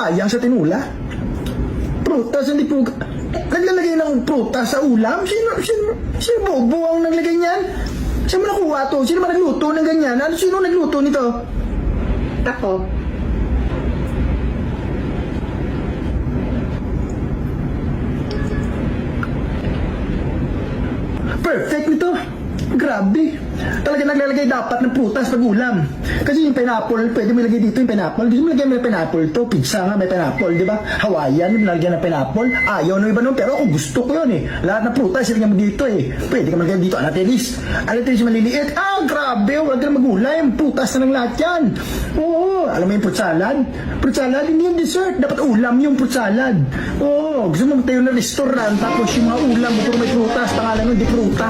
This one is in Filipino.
sayang sa tinula. Prutas, hindi po... Naglalagay ng prutas sa ulam? Sino bobo ang naglagay niyan? Saan mo nakuha to? Sino ba nagluto ng ganyan? Sino nagluto nito? Ako. Perfect nito. Grabe. Talaga naglalagay dapat ng prutas pag ulam. Kasi yung pineapple, pwede mo ilagay dito yung pineapple. Gusto mo ilagay mo yung pineapple to. Pizza nga may pineapple, di ba? Hawaiian, yung nalagyan ng pineapple. Ayaw ng iba nun, pero ako gusto ko yun eh. Lahat ng prutas, ilagay mo dito eh. Pwede ka malagay dito, anatilis. Anatilis maliliit. Grabe, huwag ka na magulay. Prutas na lang lahat yan. Oo, alam mo yung fruit salad? Fruit salad, hindi yung dessert. Dapat ulam yung fruit salad. Oo, gusto mo magtayo ng restaurant, tapos yung mga ulam mo, puro may prutas, pangalan mo, hindi pruta.